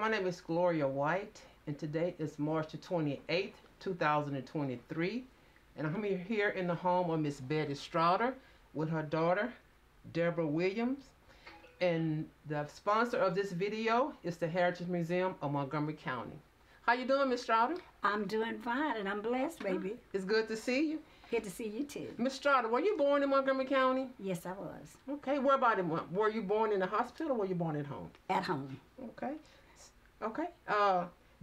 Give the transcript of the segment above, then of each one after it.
my name is Gloria White, and today is March the 28th, 2023. And I'm here in the home of Miss Bettie Straughter with her daughter, Deborah Williams. And the sponsor of this video is the Heritage Museum of Montgomery County. How you doing, Miss Straughter? I'm doing fine, and I'm blessed, baby. It's good to see you. Good to see you, too. Miss Straughter, were you born in Montgomery County? Yes, I was. Okay, where about in, were you born in the hospital or were you born at home? At home. Okay. Okay.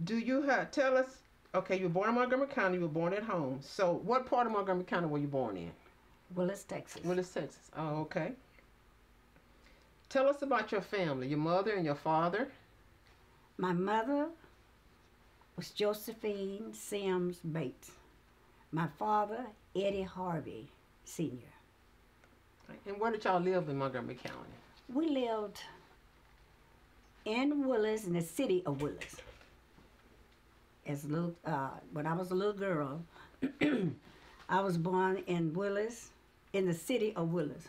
Do you tell us, okay, you were born in Montgomery County, you were born at home. So what part of Montgomery County were you born in? Willis, Texas. Willis, Texas. Oh, okay. Tell us about your family, your mother and your father. My mother was Josephine Sims Bates. My father, Eddie Harvey, Sr. And where did y'all live in Montgomery County? We lived in Willis, in the city of Willis. As a little, when I was a little girl, I was born in Willis, in the city of Willis.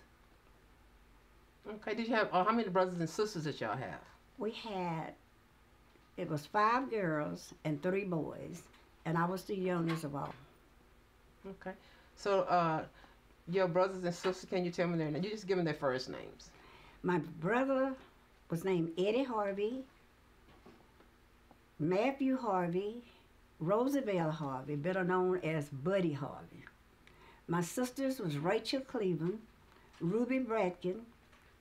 Okay, did you have, how many brothers and sisters did y'all have? We had, it was 5 girls and 3 boys, and I was the youngest of all. Okay, so your brothers and sisters, can you tell me their names? You just give them their first names. My brother was named Eddie Harvey, Matthew Harvey, Roosevelt Harvey, better known as Bettie Harvey. My sisters was Rachel Cleveland, Ruby Bradkin,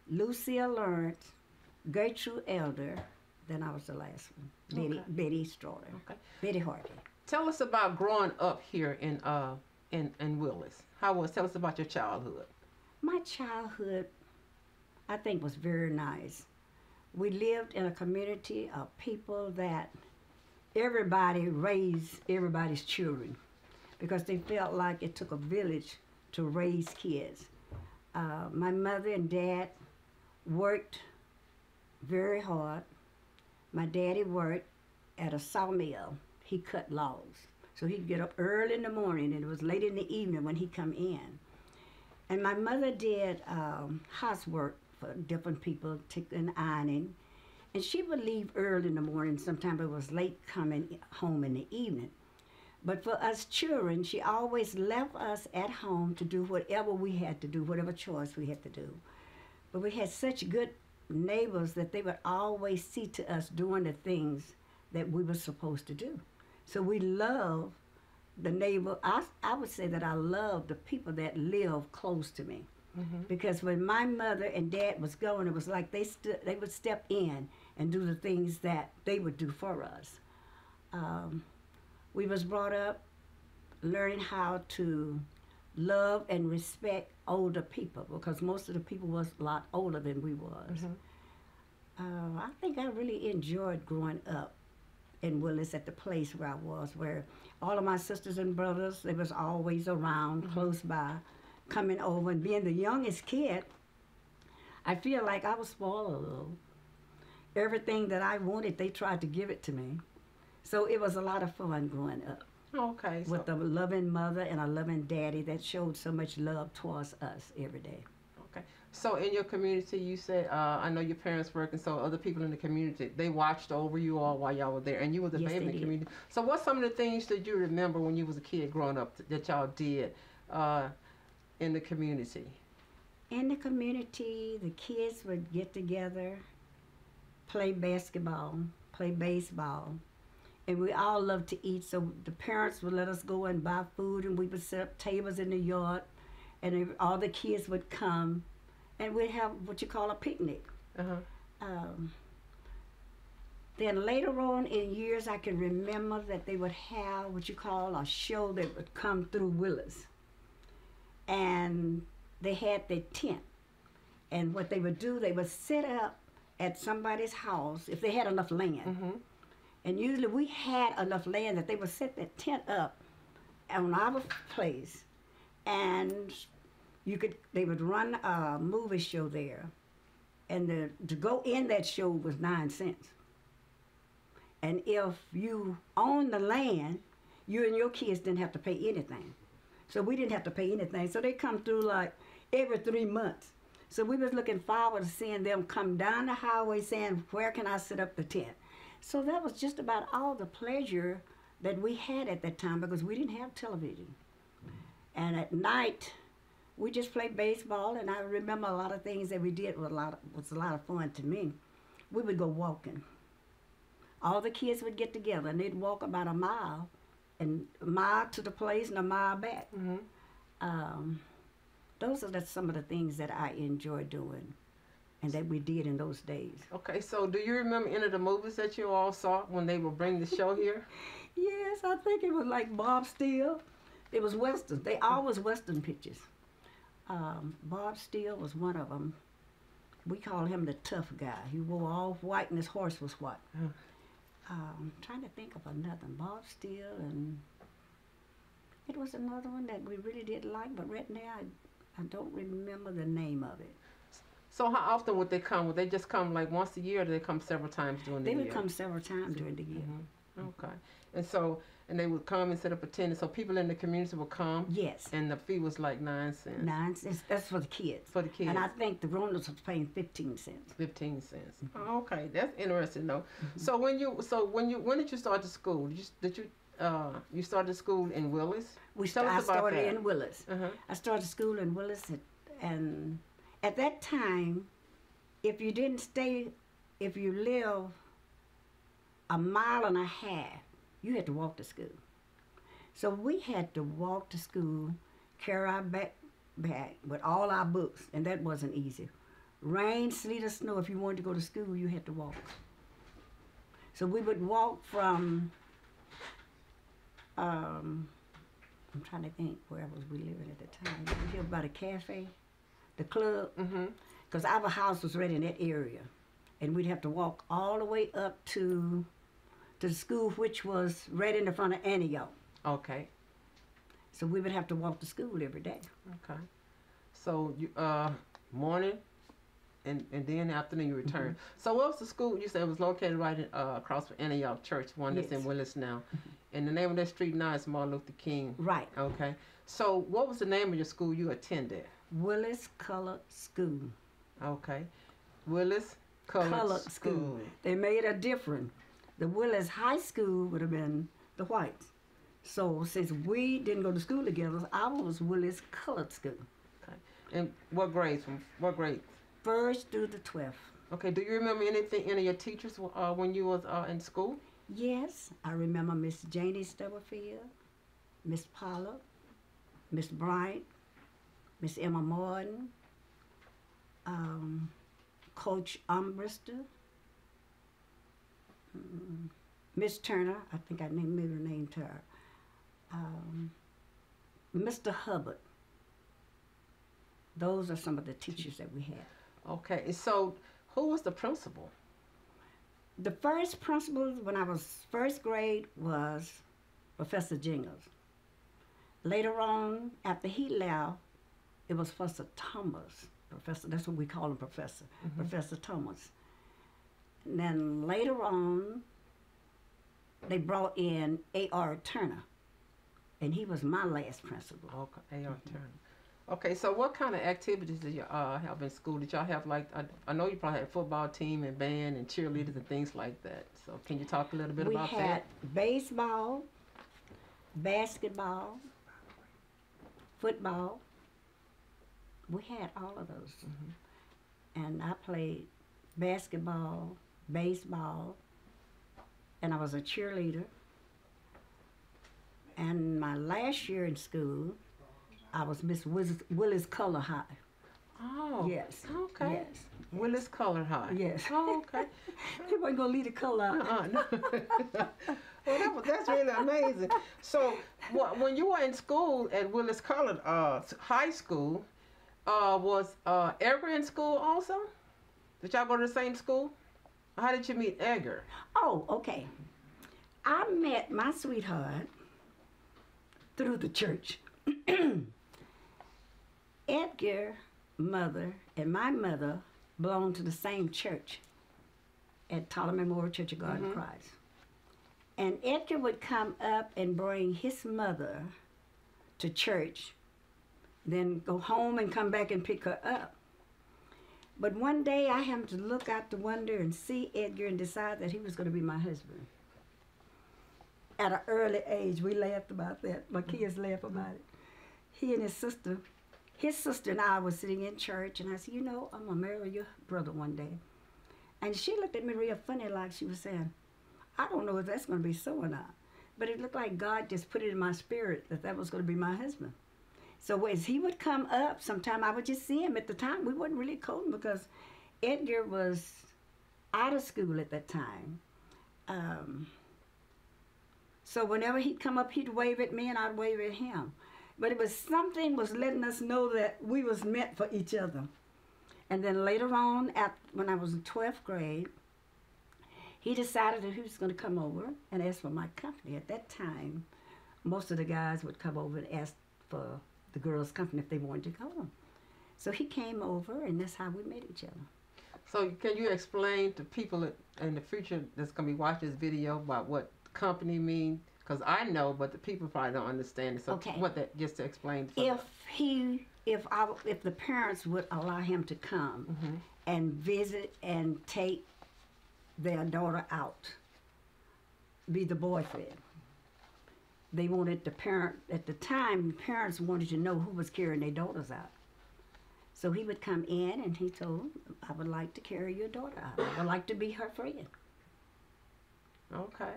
Lucille Lawrence, Gertrude Elder, then I was the last one, Okay. Bettie Straughter, Okay. Bettie Harvey. Tell us about growing up here in Willis. Tell us about your childhood. My childhood, I think, was very nice. We lived in a community of people that everybody raised everybody's children because they felt like it took a village to raise kids. My mother and dad worked very hard. My daddy worked at a sawmill. He cut logs. So he'd get up early in the morning, and it was late in the evening when he'd come in. And my mother did housework for different people, taking ironing. And she would leave early in the morning. Sometimes it was late coming home in the evening. But for us children, she always left us at home to do whatever we had to do, whatever chores we had to do. But we had such good neighbors that they would always see to us doing the things that we were supposed to do. So we love the neighbor. I would say that I love the people that live close to me. Mm-hmm. Because when my mother and dad was going, it was like they would step in and do the things that they would do for us. We was brought up learning how to love and respect older people because most of the people was a lot older than we was. Mm-hmm. I think I really enjoyed growing up in Willis at the place where I was, where all of my sisters and brothers, they was always around, mm-hmm. close by, coming over. And being the youngest kid, I feel like I was spoiled a little. Everything that I wanted, they tried to give it to me. So it was a lot of fun growing up. Okay. With a loving mother and a loving daddy that showed so much love towards us every day. Okay. So in your community, you said, I know your parents work, and so other people in the community, they watched over you all while y'all were there, and you were the yes, baby in the community. So what's some of the things that you remember when you was a kid growing up that y'all did in the community? In the community, the kids would get together, play basketball, play baseball, and we all loved to eat, so the parents would let us go and buy food, and we would set up tables in the yard, and all the kids would come, and we'd have what you call a picnic. Uh-huh. Then later on in years, I can remember that they would have what you call a show that would come through Willis. And they had their tent. And what they would do, they would set up at somebody's house, if they had enough land. Mm-hmm. And usually we had enough land that they would set that tent up on our place. And they would run a movie show there. And to go in that show was 9 cents. And if you owned the land, you and your kids didn't have to pay anything. So we didn't have to pay anything. So they come through like every 3 months. So we was looking forward to seeing them come down the highway saying, where can I set up the tent? So that was just about all the pleasure that we had at that time because we didn't have television. And at night, we just played baseball, and I remember a lot of things that we did was a lot of fun to me. We would go walking. All the kids would get together, and they'd walk about a mile to the place and a mile back. Mm-hmm. Those are some of the things that I enjoy doing and that we did in those days. Okay, so do you remember any of the movies that you all saw when they would bring the show here? Yes, I think it was like Bob Steele. It was Westerns. They always Western pictures. Bob Steele was one of them. We called him the tough guy. He wore all white and his horse was white. Trying to think of another. Bob Steele, and it was another one that we really did like, but right now I don't remember the name of it. So how often would they come? Would they just come like once a year, or do they come several times during the year? They would come several times during the year. Mm-hmm. Okay. And they would come and set up a tent, so people in the community would come? Yes. And the fee was like 9 cents? 9 cents. That's for the kids. For the kids. And I think the grown-ups was paying 15 cents. 15 cents. Oh, okay. That's interesting, though. So when did you start the school? You started school in Willis? I started in Willis. I started school in Willis, and at that time, if you live a mile and a half, you had to walk to school. So we had to walk to school, carry our backpack with all our books, and that wasn't easy. Rain, sleet, or snow, if you wanted to go to school, you had to walk. So we would walk from, I'm trying to think where was we living at the time. We lived by the cafe, the club, because our house was right in that area. And we'd have to walk all the way up to the school, which was right in the front of Antioch. Okay. So we would have to walk to school every day. Okay. So you morning and then afternoon you return. So what was the school? You said it was located right across from Antioch Church, one that's in Willis now. And the name of that street now is Martin Luther King. Right. Okay. So what was the name of your school you attended? Willis Colored School. Okay. Willis Colored School. They made a difference. The Willis High School would have been the whites. So since we didn't go to school together, ours was Willis Colored School. Okay. And what grades? What grade? 1st through the 12th. Okay. Do you remember any of your teachers when you was in school? Yes, I remember Miss Janie Stubblefield, Miss Pollard, Miss Bryant, Miss Emma Morton, Coach Umbrister, Miss Turner, I think I maybe named her, Mr. Hubbard. Those are some of the teachers that we had. Okay, so who was the principal? The first principal when I was 1st grade was Professor Jingles. Later on, after he left, it was Professor Thomas. That's what we call him, Professor. Professor Thomas. And then later on, they brought in A.R. Turner, and he was my last principal. Okay, A.R. Turner. Okay, so what kind of activities did you have in school? Did y'all have, like, I know you probably had a football team and band and cheerleaders and things like that. So can you talk a little bit about that? We had baseball, basketball, football. We had all of those. And I played basketball, baseball, and I was a cheerleader. And my last year in school, I was Miss Willis Color High. Oh. Yes. Okay. Yes. Willis Color High. Yes. Oh, okay. You weren't going to leave the color out. No. Well, that's really amazing. So, when you were in school at Willis Colored High School, was Edgar in school also? Did y'all go to the same school? How did you meet Edgar? Oh, okay. I met my sweetheart through the church. Edgar's mother and my mother belonged to the same church at Tyler Memorial Church of God in Christ. And Edgar would come up and bring his mother to church, then go home and come back and pick her up. But one day I happened to look out the window and see Edgar and decide that he was going to be my husband. At an early age, we laughed about that. My kids laugh about it. He and his sister and I was sitting in church, and I said, you know, I'm going to marry your brother one day. And she looked at me real funny, like she was saying, I don't know if that's going to be so or not. But it looked like God just put it in my spirit that that was going to be my husband. So as he would come up, sometime I would just see him. At the time, we wasn't really courting because Edgar was out of school at that time. So whenever he'd come up, he'd wave at me and I'd wave at him. But it was something was letting us know that we was meant for each other. And then later on, when I was in 12th grade, he decided that he was going to come over and ask for my company. At that time, most of the guys would come over and ask for the girls' company if they wanted to go. So he came over, and that's how we met each other. So can you explain to people in the future that's going to be watching this video about what company means? Because I know, but the people probably don't understand it. So Okay. Just to explain. If the parents would allow him to come and visit and take their daughter out, be the boyfriend. They wanted the parent, at the time, parents wanted to know who was carrying their daughters out. So he would come in and he told them, I would like to carry your daughter out. I would like to be her friend. Okay.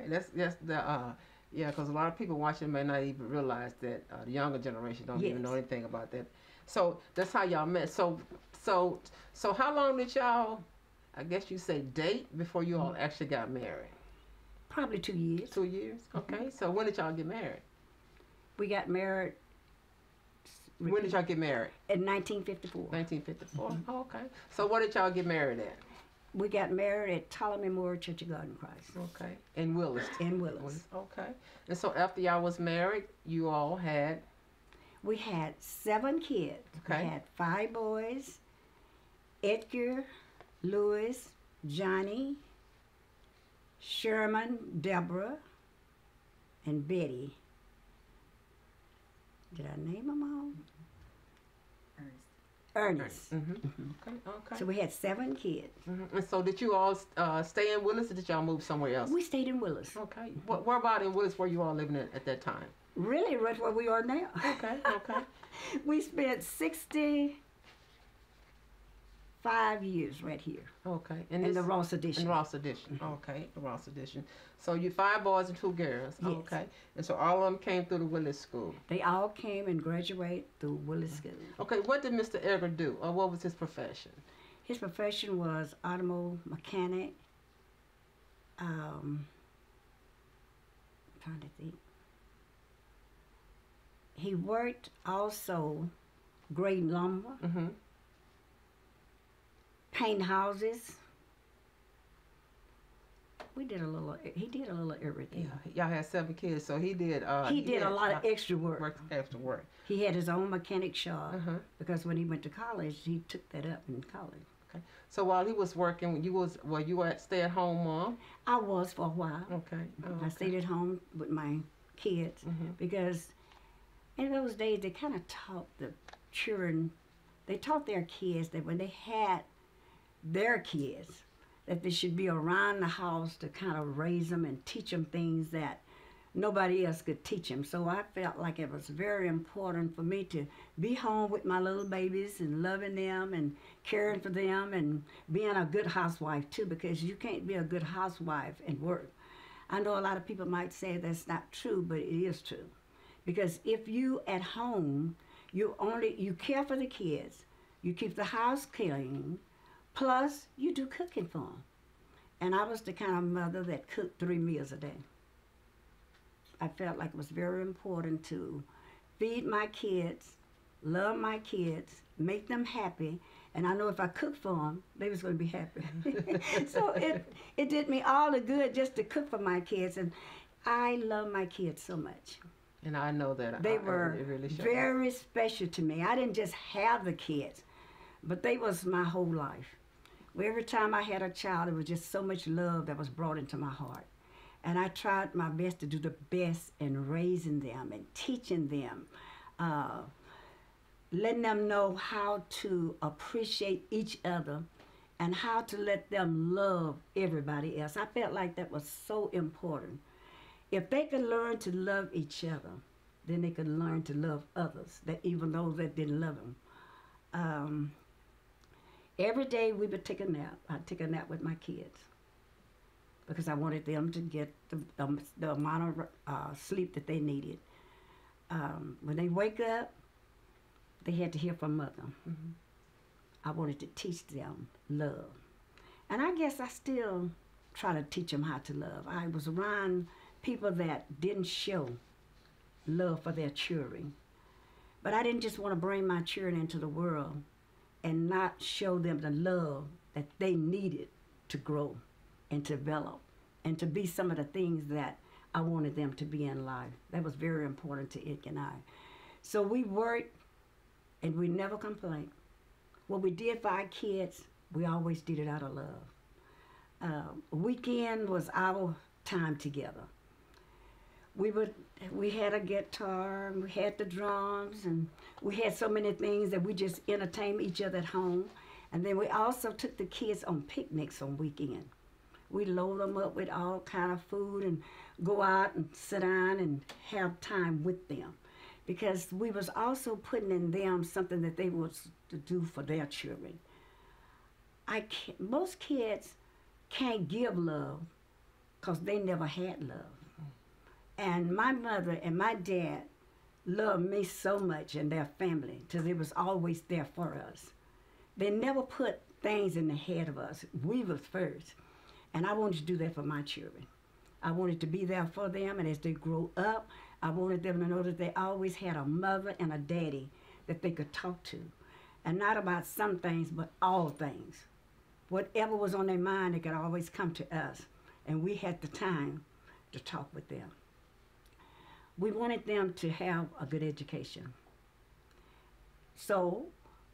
That's the yeah, because a lot of people watching may not even realize that the younger generation don't even know anything about that. So that's how y'all met. So how long did y'all, I guess you say, date before you all actually got married? Probably 2 years. 2 years. Okay. So when did y'all get married? We got married. When did y'all get married? In 1954. 1954. Oh, okay. So what did y'all get married at? We got married at Tyler Memorial Church of God in Christ. Okay. In Willis. In Willis. Okay. And so after y'all was married, you all had? We had 7 kids. Okay. We had 5 boys: Edgar, Louis, Johnny, Sherman, Deborah, and Bettie. Did I name them all? Ernest. Okay. So we had 7 kids. And so did you all stay in Willis, or did y'all move somewhere else? We stayed in Willis. Okay. Where about in Willis were you all living at that time? Really, right where we are now. Okay. We spent 65 years right here. Okay. In the Ross Edition. In Ross Edition. Okay, the Ross Edition. So you 5 boys and 2 girls. Yes. Okay. And so all of them came through the Willis School. They all came and graduated through Willis School. Okay, what did Mr. Edgar do, or what was his profession? His profession was automobile mechanic. I'm trying to think. He worked also grading lumber, painting houses. He did a little of everything. Yeah, y'all had 7 kids, so he did. He did a lot of extra work. Extra work. He had his own mechanic shop because when he went to college, he took that up in college. Okay. So while he was working, you were at stay-at-home mom? I was for a while. Okay. I stayed at home with my kids because in those days they kind of taught the children, they taught their kids that when they had their kids, that they should be around the house to kind of raise them and teach them things that nobody else could teach them. So I felt like it was very important for me to be home with my little babies and loving them and caring for them and being a good housewife too, because you can't be a good housewife and work. I know a lot of people might say that's not true, but it is true. Because if you at home, you care for the kids, you keep the house clean, plus you do cooking for them. And I was the kind of mother that cooked 3 meals a day. I felt like it was very important to feed my kids, love my kids, make them happy, and I know if I cooked for them, they was going to be happy. So it did me all the good just to cook for my kids, and I love my kids so much. And I know that they were really very special to me. I didn't just have the kids, but they was my whole life. Every time I had a child, there was just so much love that was brought into my heart. And I tried my best to do the best in raising them and teaching them. letting them know how to appreciate each other and how to let them love everybody else. I felt like that was so important. If they could learn to love each other, then they could learn to love others, that even those that didn't love them. Um, every day we would take a nap. I'd take a nap with my kids because I wanted them to get the amount of sleep that they needed. When they wake up, they had to hear from mother. Mm-hmm. I wanted to teach them love. And I guess I still try to teach them how to love. I was around people that didn't show love for their children. But I didn't just want to bring my children into the world and not show them the love that they needed to grow and to develop and to be some of the things that I wanted them to be in life. That was very important to Ike and I. So we worked and we never complained. What we did for our kids, we always did it out of love. Weekend was our time together. We had a guitar, and we had the drums, and we had so many things that we just entertained each other at home. And then we also took the kids on picnics on weekend. We load them up with all kind of food and go out and sit down and have time with them. Because we was also putting in them something that they was to do for their children. Most kids can't give love because they never had love. And my mother and my dad loved me so much and their family till they was always there for us. They never put things in the head of us. We was first. And I wanted to do that for my children. I wanted to be there for them, and as they grow up, I wanted them to know that they always had a mother and a daddy that they could talk to. And not about some things, but all things. Whatever was on their mind, they could always come to us. And we had the time to talk with them. We wanted them to have a good education. So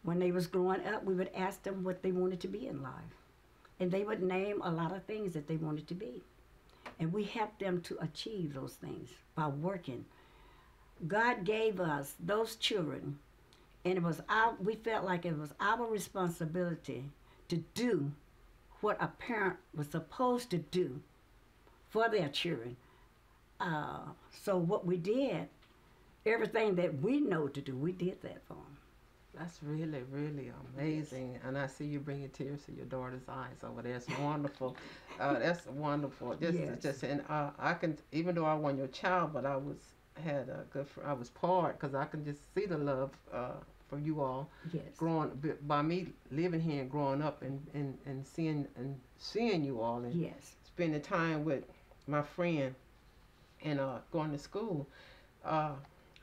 when they was growing up, we would ask them what they wanted to be in life. And they would name a lot of things that they wanted to be. And we helped them to achieve those things by working. God gave us those children, and we felt like it was our responsibility to do what a parent was supposed to do for their children. So what we did, everything that we know to do, we did that for them. That's really, really amazing. Yes. And I see you bringing tears to your daughter's eyes over there. It's wonderful. That's wonderful. And I can, even though I wasn't your child, but I was part because I can just see the love for you all. Yes. By me living here and growing up and seeing you all and yes. spending time with my friend and going to school.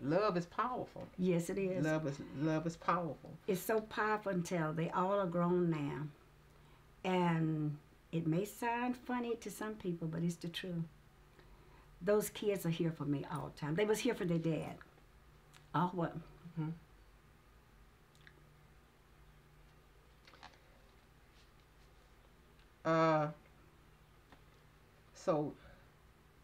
Love is powerful. Yes, it is. Love is powerful. It's so powerful until they all are grown now. And it may sound funny to some people, but it's the truth. Those kids are here for me all the time. They was here for their dad. Oh, what? Mm-hmm. So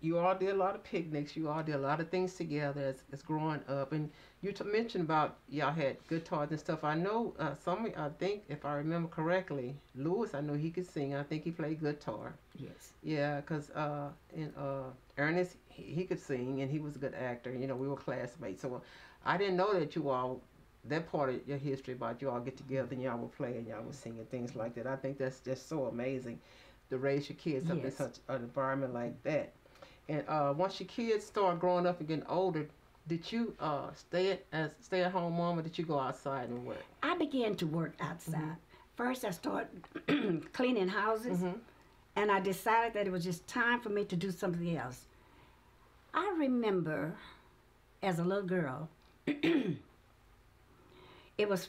you all did a lot of picnics. You all did a lot of things together as growing up. And you mentioned about y'all had guitars and stuff. I know I think, if I remember correctly, Lewis, I know he could sing. I think he played guitar. Yes. Yeah, because Ernest, he could sing, and he was a good actor. You know, we were classmates. So I didn't know that you all, that part of your history about you all get together and y'all were playing, y'all were singing, things like that. I think that's just so amazing to raise your kids up in such an environment like that. And once your kids start growing up and getting older, did you stay at home mom, or did you go outside and work? I began to work outside. Mm-hmm. First, I started cleaning houses, mm-hmm. and I decided that it was just time for me to do something else. I remember, as a little girl, it was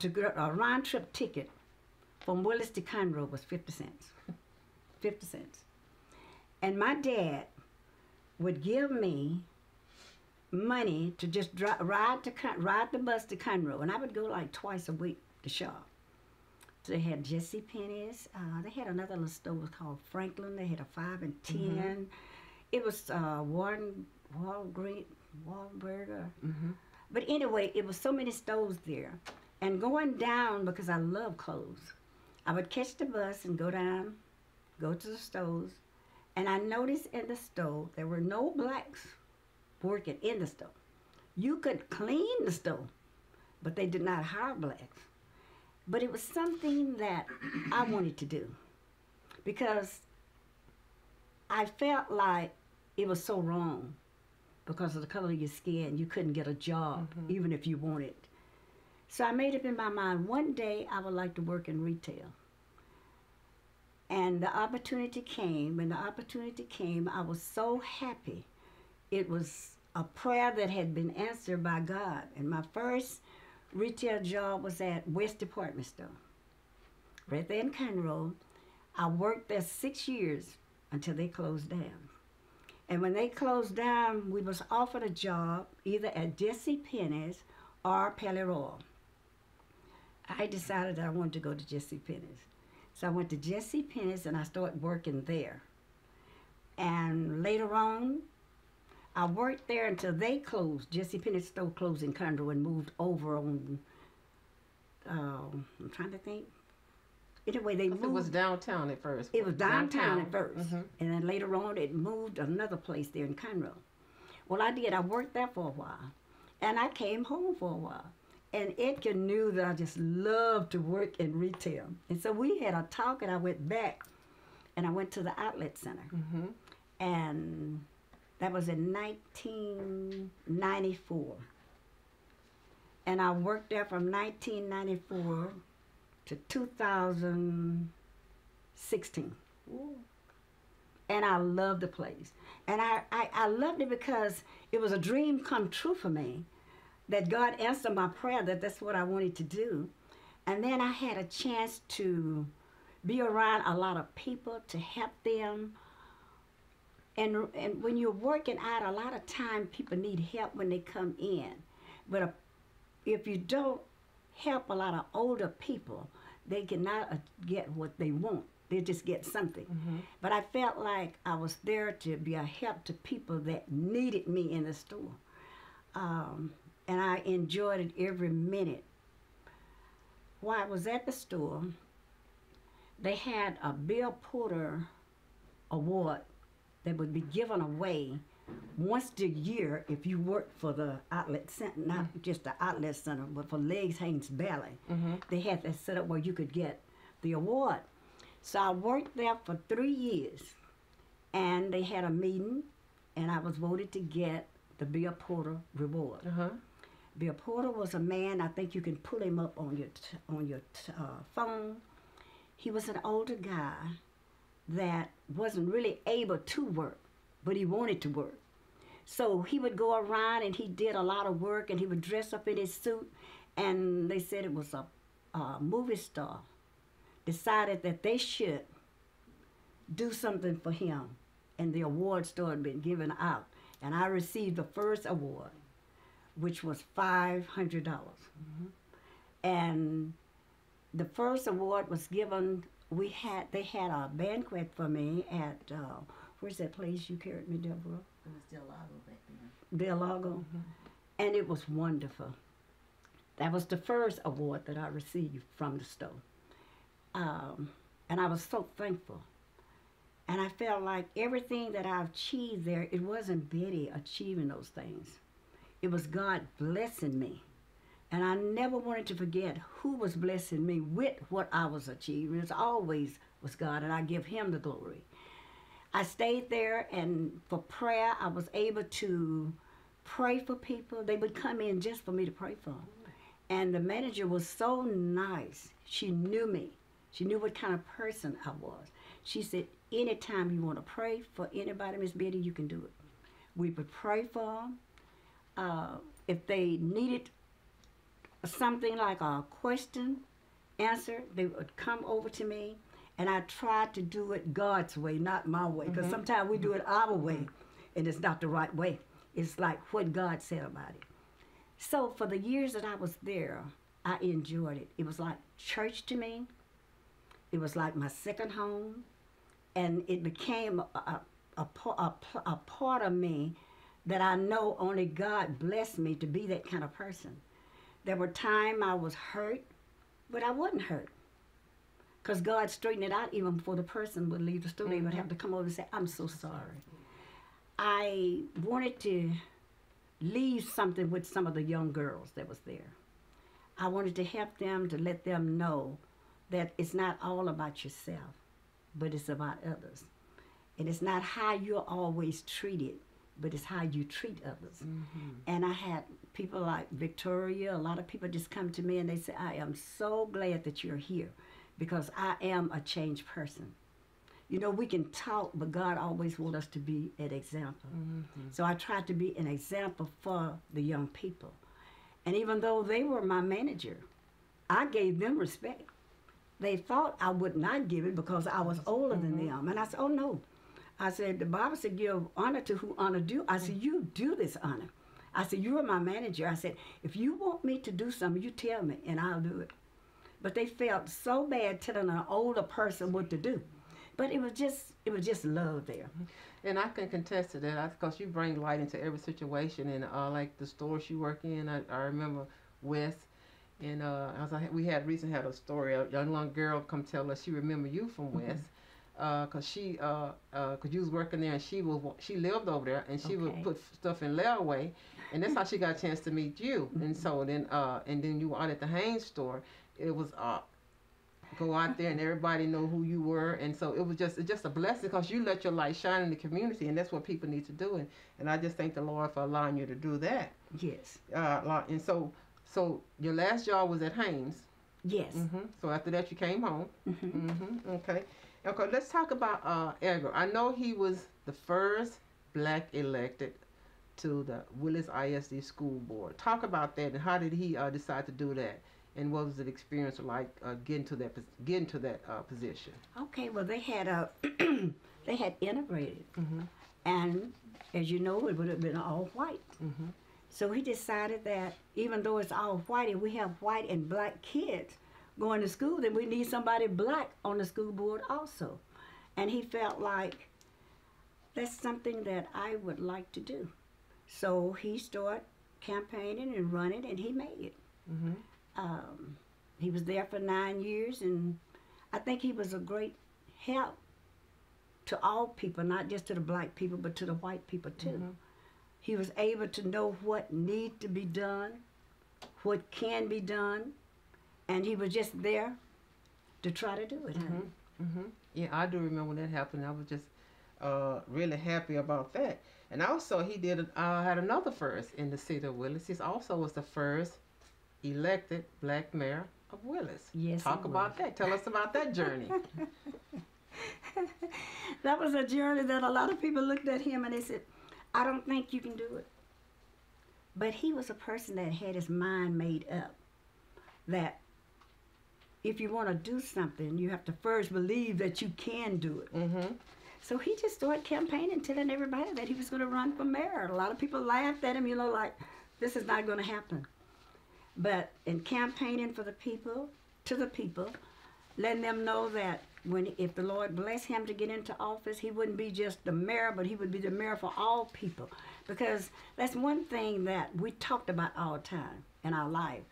a round trip ticket from Willis to Conroe was 50 cents. 50 cents. And my dad would give me money to just ride the bus to Conroe, and I would go like twice a week to shop. So they had J.C. Penney's. They had another little store called Franklin. They had a 5 and 10. Mm-hmm. It was Wahlburger. Mm-hmm. But anyway, it was so many stores there. And going down, because I love clothes, I would catch the bus and go down, go to the stores. And I noticed in the store, there were no blacks working in the store. You could clean the store, but they did not hire blacks. But it was something that I wanted to do because I felt like it was so wrong because of the color of your skin. You couldn't get a job even if you wanted. So I made up in my mind one day I would like to work in retail. And the opportunity came. When the opportunity came, I was so happy. It was a prayer that had been answered by God. And my first retail job was at West Department Store, right there in Conroe. I worked there 6 years until they closed down. And when they closed down, we was offered a job either at J.C. Penney's or Pelly Royal. I decided that I wanted to go to J.C. Penney's. So I went to J.C. Penney's and I started working there. And later on, I worked there until they closed. J.C. Penney's store closed in Conroe and moved over on, I'm trying to think. Anyway, they moved. It was downtown at first. It was downtown at first. And then later on, it moved another place there in Conroe. Well, I did. I worked there for a while. And I came home for a while. And Edgar knew that I just loved to work in retail. And so we had a talk, and I went back, and I went to the outlet center. And that was in 1994. And I worked there from 1994 to 2016. Ooh. And I loved the place. And I loved it because it was a dream come true for me that God answered my prayer that that's what I wanted to do. And then I had a chance to be around a lot of people to help them. And when you're working out, a lot of time people need help when they come in. But if you don't help a lot of older people, they cannot get what they want. They just get something. But I felt like I was there to be a help to people that needed me in the store. And I enjoyed it every minute. While I was at the store, they had a Bill Porter award that would be given away once a year if you worked for the outlet center, not just the outlet center, but for Legs, Hands, Belly. They had that set up where you could get the award. So I worked there for 3 years, and they had a meeting, and I was voted to get the Bill Porter reward. Bill Porter was a man, I think you can pull him up on your phone. He was an older guy that wasn't really able to work, but he wanted to work. So he would go around and he did a lot of work, and he would dress up in his suit, and they said it was a movie star decided that they should do something for him, and the award started being given out. And I received the first award, which was $500. And the first award was given, they had a banquet for me at, where's that place you carried me, Deborah? It was Del Lago back then. Del Lago. And it was wonderful. That was the first award that I received from the store. And I was so thankful. And I felt like everything that I achieved there, it wasn't Betty achieving those things. It was God blessing me. And I never wanted to forget who was blessing me with what I was achieving. It always was God, and I give him the glory. I stayed there, and for prayer, I was able to pray for people. They would come in just for me to pray for them. And the manager was so nice. She knew me. She knew what kind of person I was. She said, anytime you want to pray for anybody, Miss Betty, you can do it. We would pray for them. If they needed something like a question answered, they would come over to me, and I tried to do it God's way, not my way, because sometimes we do it our way, and it's not the right way. It's like what God said about it. So for the years that I was there, I enjoyed it. It was like church to me. It was like my second home, and it became a part of me that I know only God blessed me to be that kind of person. There were times I was hurt, but I wasn't hurt. Because God straightened it out even before the person would leave the store. They would have to come over and say, I'm so sorry. I wanted to leave something with some of the young girls that was there. I wanted to help them, to let them know that it's not all about yourself, but it's about others. And it's not how you're always treated, but it's how you treat others. Mm-hmm. And I had people like Victoria, a lot of people just come to me and they say, I am so glad that you're here because I am a changed person. You know, we can talk, but God always wants us to be an example. Mm-hmm. So I tried to be an example for the young people. And even though they were my manager, I gave them respect. They thought I would not give it because I was older than them. And I said, oh no. I said, the Bible said, give honor to who honor due. I said, you do this honor. I said, you are my manager. I said, if you want me to do something, you tell me and I'll do it. But they felt so bad telling an older person what to do. But it was just love there. And I can contest to that because you bring light into every situation. And like the stores you work in, I remember Wes. And we had recently had a story. A young girl come tell us she remember you from West, cause you was working there and she lived over there and she would put stuff in layaway, and that's how she got a chance to meet you. And so then you were out at the Haynes store. It was go out there and everybody know who you were, and so it was just a blessing because you let your light shine in the community, and that's what people need to do. And I just thank the Lord for allowing you to do that. Yes. And so your last job was at Haynes. Yes. Mm-hmm. So after that, you came home. Mm-hmm. Mm-hmm. Okay. Okay. Let's talk about Edgar. I know he was the first black elected to the Willis ISD school board. Talk about that and how did he decide to do that? And what was the experience like getting to that position? Okay. Well, they had they had integrated, Mm-hmm. and as you know, it would have been all white. Mm-hmm. So he decided that even though it's all white and we have white and black kids going to school, then we need somebody black on the school board also. And he felt like that's something that I would like to do. So he started campaigning and running, and he made it. Mm-hmm. He was there for 9 years, and I think he was a great help to all people, not just to the black people, but to the white people too. Mm-hmm. He was able to know what needs to be done, what can be done, and he was just there to try to do it. Mm-hmm. Mm-hmm. Yeah, I do remember when that happened. I was just really happy about that. And also, he had another first in the city of Willis. He also was the first elected black mayor of Willis. Yes, Talk about that. Tell us about that journey. That was a journey that a lot of people looked at him and they said, I don't think you can do it. But he was a person that had his mind made up that if you want to do something, you have to first believe that you can do it. Mm-hmm. So he just started campaigning, telling everybody that he was going to run for mayor. A lot of people laughed at him, like, this is not going to happen. But in campaigning for the people, to the people, letting them know that if the Lord blessed him to get into office, he wouldn't be just the mayor, but he would be the mayor for all people. Because that's one thing that we talked about all the time in our life.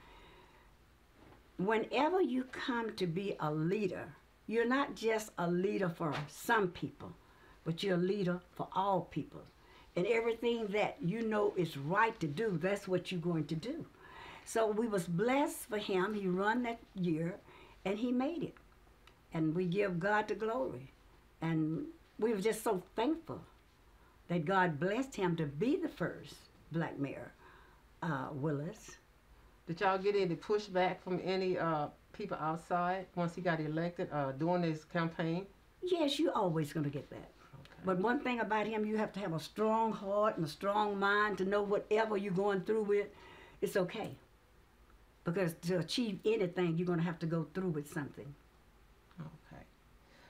Whenever you come to be a leader, you're not just a leader for some people, but you're a leader for all people. And everything that you know is right to do, that's what you're going to do. So we was blessed for him. He run that year, and he made it. And we give God the glory. And we were just so thankful that God blessed him to be the first black mayor, Willis. Did y'all get any pushback from any people outside once he got elected during his campaign? Yes, you're always going to get that. Okay. But one thing about him, you have to have a strong heart and a strong mind to know whatever you're going through with, it's okay. Because to achieve anything, you're going to have to go through with something. Okay.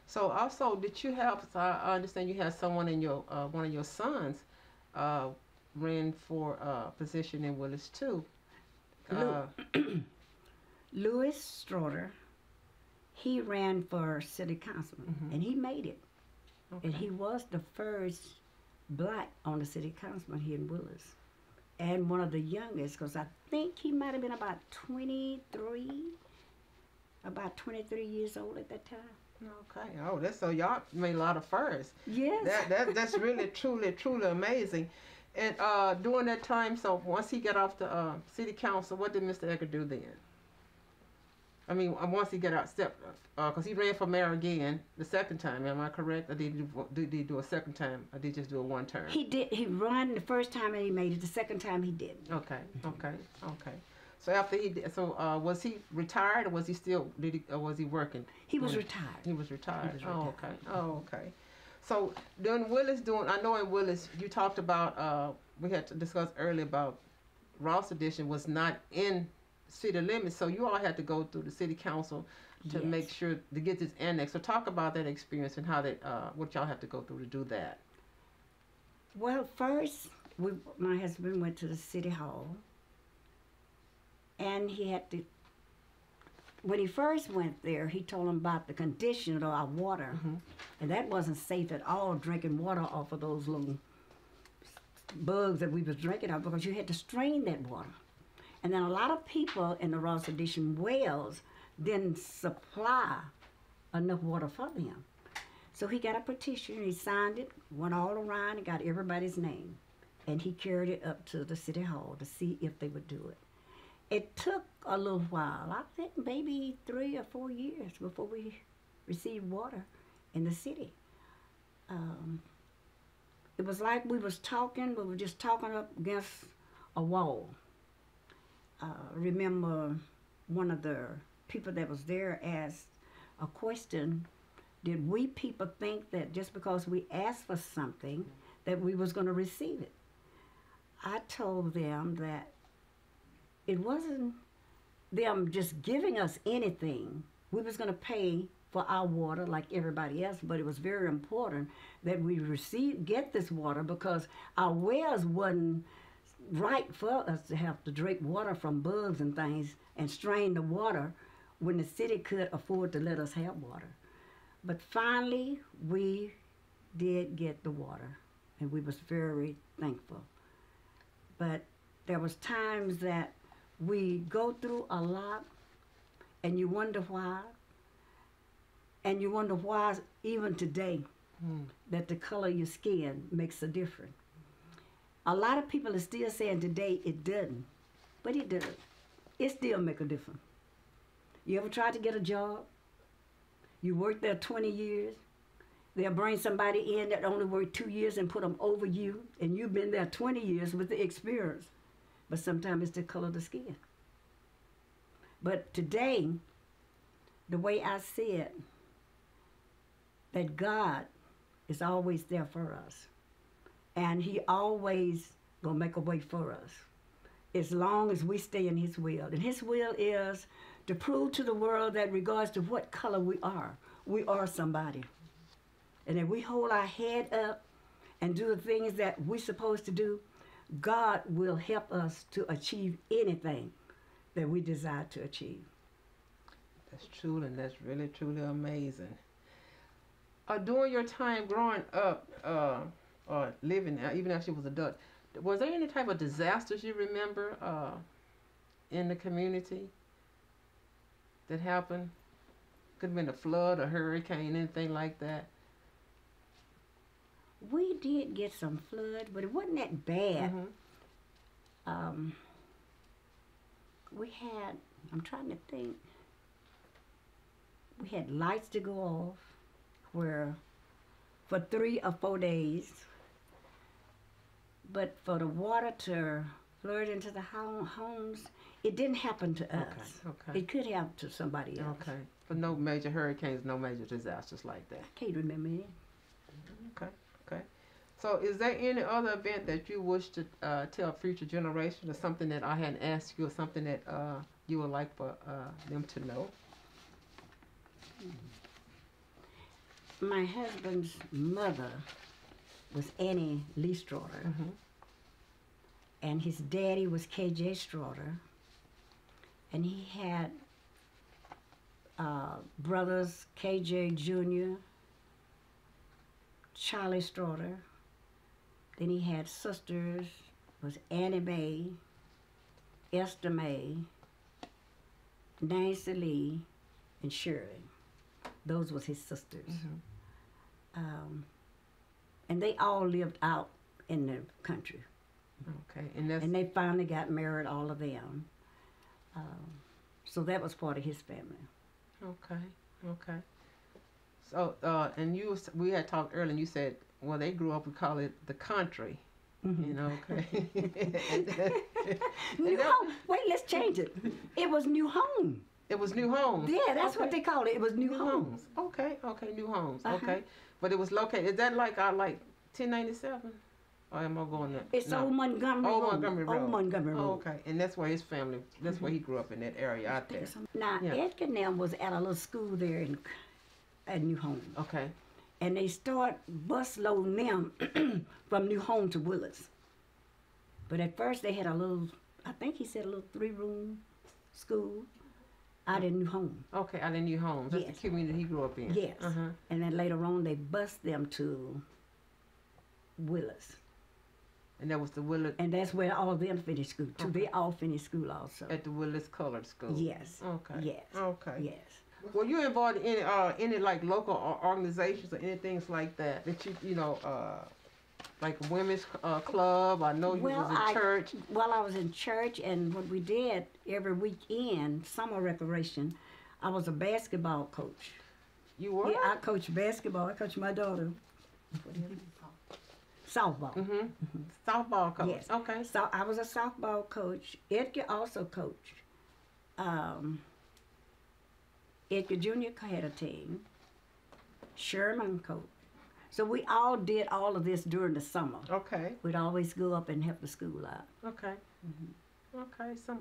So also, did you have? So I understand you had someone in your one of your sons ran for a position in Willis too. Louis Straughter, he ran for city councilman, and he made it. Okay. And he was the first black on the city council here in Willis. And one of the youngest, because I think he might have been about 23 years old at that time. Okay. Oh, that's so y'all made a lot of firsts. Yes. That's really truly amazing. And during that time, so once he got off the city council, what did Mr. Edgar do then? I mean, once he got out, because he ran for mayor again the second time. Am I correct? Or did he do a second time? Or did he just do a one term? He did. He ran the first time and he made it. The second time he didn't. Okay. So after he did, was he retired or was he still? Or was he working? He was retired. He was retired. He was Oh, retired. okay. Oh, okay. So during Willis I know in Willis you talked about we had to discuss earlier about Ross Edition was not in city limits, so you all had to go through the city council to Yes. make sure to get this annex. So talk about that experience and how that what y'all have to go through to do that. Well, first, my husband went to the city hall, and he had to. When he first went there, he told them about the condition of our water, and that wasn't safe at all. Drinking water off of those little bugs that we was drinking of, because you had to strain that water, and then a lot of people in the Ross Edition wells didn't supply enough water for them. So he got a petition, he signed it, went all around and got everybody's name. And he carried it up to the city hall to see if they would do it. It took a little while, I think maybe 3 or 4 years before we received water in the city. It was like we were just talking up against a wall. Remember one of the people that was there asked a question: did we people think that just because we asked for something that we was going to receive it? I told them that it wasn't them just giving us anything. We was going to pay for our water like everybody else, but it was very important that we get this water, because our wells wasn't right for us to have to drink water from bugs and things and strain the water when the city could afford to let us have water. But finally, we did get the water, and we was very thankful. But there was times that we go through a lot, and you wonder why. And you wonder why, even today, that the color of your skin makes a difference. A lot of people are still saying today it doesn't, but it does. It still make a difference. You ever tried to get a job? You worked there 20 years. They'll bring somebody in that only worked 2 years and put them over you, and you've been there 20 years with the experience. But sometimes it's the color of the skin. But today, the way I see it, that God is always there for us. And he always gonna make a way for us, as long as we stay in his will. And his will is to prove to the world that regardless to what color we are somebody. And if we hold our head up and do the things that we're supposed to do, God will help us to achieve anything that we desire to achieve. That's true, and that's really truly amazing. During your time growing up, or living, even after you was adult, was there any type of disasters you remember in the community that happened? Could have been a flood, a hurricane, anything like that. We did get some flood, but it wasn't that bad. We had, I'm trying to think, we had lights to go off where for 3 or 4 days. But for the water to flood into the homes, it didn't happen to us. Okay. It could happen to somebody else. Okay. But no major hurricanes, no major disasters like that. I can't remember any. Okay. So is there any other event that you wish to tell future generations, or something that I hadn't asked you, or something that you would like for them to know? My husband's mother was Annie Lee Straughter, and his daddy was K.J. Straughter, and he had brothers K.J. Jr., Charlie Straughter, Then he had sisters, was Annie Mae, Esther Mae, Nancy Lee, and Shirley. Those was his sisters. And they all lived out in the country. Okay, and that's And they finally got married, all of them. So that was part of his family. okay. Okay. So, and we had talked earlier, and you said, well, they grew up, we call it the country. You know, okay. New home. Wait, let's change it. It was new home. It was new homes. Yeah, that's what they called it. It was new homes. Okay, new homes. Uh-huh. Okay, but it was located. Is that like 1097? Or am I going there? It's No. Old Montgomery Old Road. Montgomery Road. Old Montgomery Road. Oh, okay, and that's where his family. That's where he grew up in that area out there. Now, Yeah. Edgar and them was at a little school there at New Home. Okay. And they start bus loading them from New Home to Willis. But at first they had a little, I think he said a little 3-room school out in New Home. Okay, out in New Homes. That's Yes. the community he grew up in. Yes. Uh-huh. And then later on they bused them to Willis. And that was the Willard And that's where all of them finished school too. Okay. They all finished school also. at the Willis Colored School. Yes. Okay. Yes. Okay. Yes. Were you involved in any like local organizations or anything like that you know like a women's club? I know you was in church. Well, I was in church, and what we did every weekend, summer recreation, I was a basketball coach. You were? Yeah, I coached basketball. I coached my daughter. Softball. Softball coach. Yes. Okay. So I was a softball coach. Edgar also coached. Edgar Jr. had a team. Sherman coached. So we all did all of this during the summer. Okay. We'd always go up and help the school out. Okay. Okay. Some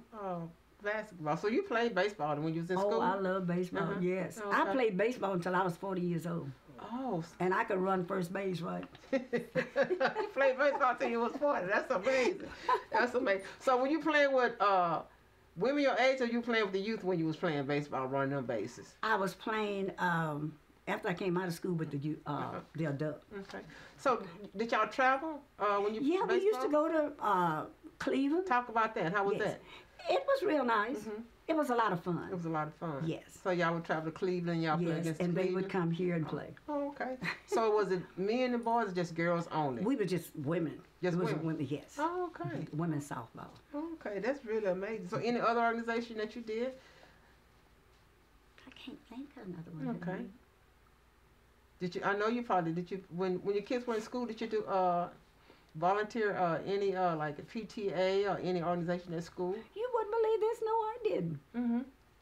basketball. So you played baseball when you was in Oh, school? I love baseball, Uh-huh. yes. I Okay. played baseball until I was 40 years old. Oh, And I could run first base, right? you played baseball till you was 40. That's amazing. That's amazing. So when you playing with women your age, or you playing with the youth when you was playing baseball, running them bases? I was playing after I came out of school with the adult. Okay. So did y'all travel when you Yeah, we used to go to Cleveland. Talk about that. How was Yes. that? It was real nice. It was a lot of It fun. was a lot of fun. Yes. So y'all would travel to Cleveland. Y'all play Yes, against and they Cleveland. would come here and play. Oh, okay. So was it men and boys, or just girls only? We were just women. Just It was women? yes. Oh, okay. Women's softball. Okay, that's really amazing. So any other organization that you did? I can't think of another one. Okay. Did you? I know you probably did. You when your kids were in school, did you do volunteer any like a PTA or any organization at school? You wouldn't believe this. No, I didn't.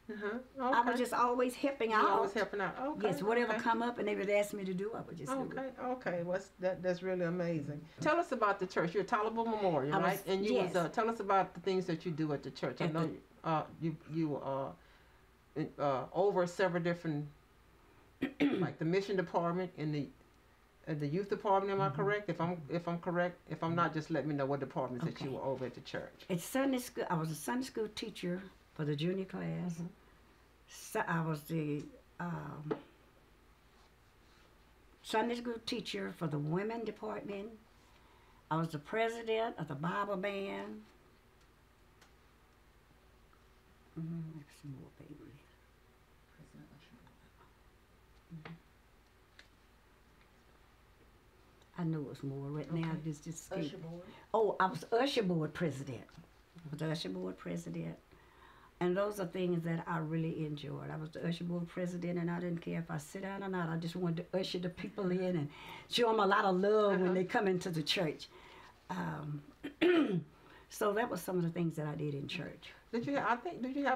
Okay. I was just always helping you out. always helping out. Okay. Yes, whatever okay. come up and they would ask me to do, I would just do it. Okay, okay. That's really amazing. Tell us about the church. You're Taliban Memorial, I was- right? And you yes. was tell us about the things that you do at the church. I At know you over several different like the mission department and the youth department. Am I correct? If I'm correct, if I'm not, just let me know what departments that you Okay. were over at the church. At Sunday school, I was a Sunday school teacher for the junior class. So I was the Sunday school teacher for the women department. I was the president of the Bible band. Some more, baby. I know it's more right now. Okay. Just Usher board. Oh, I was usher board president. I was the usher board president. And those are things that I really enjoyed. I was the usher board president, and I didn't care if I sit down or not. I just wanted to usher the people in and show them a lot of love when they come into the church. So that was some of the things that I did in church. Did you have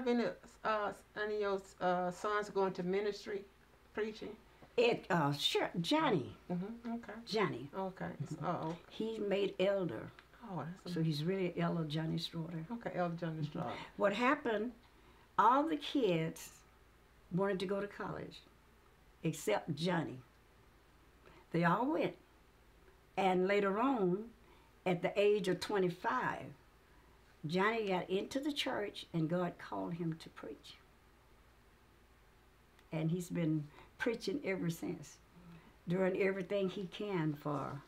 any of your sons going to ministry, preaching? Sure, Johnny. Okay. Johnny. Okay. Oh. He made elder. Oh, that's So he's really Elder Johnny Straughter. okay. Elder John Straughter. What happened, all the kids wanted to go to college, except Johnny. They all went. And later on, at the age of 25, Johnny got into the church and God called him to preach. And he's been preaching ever since, doing everything he can for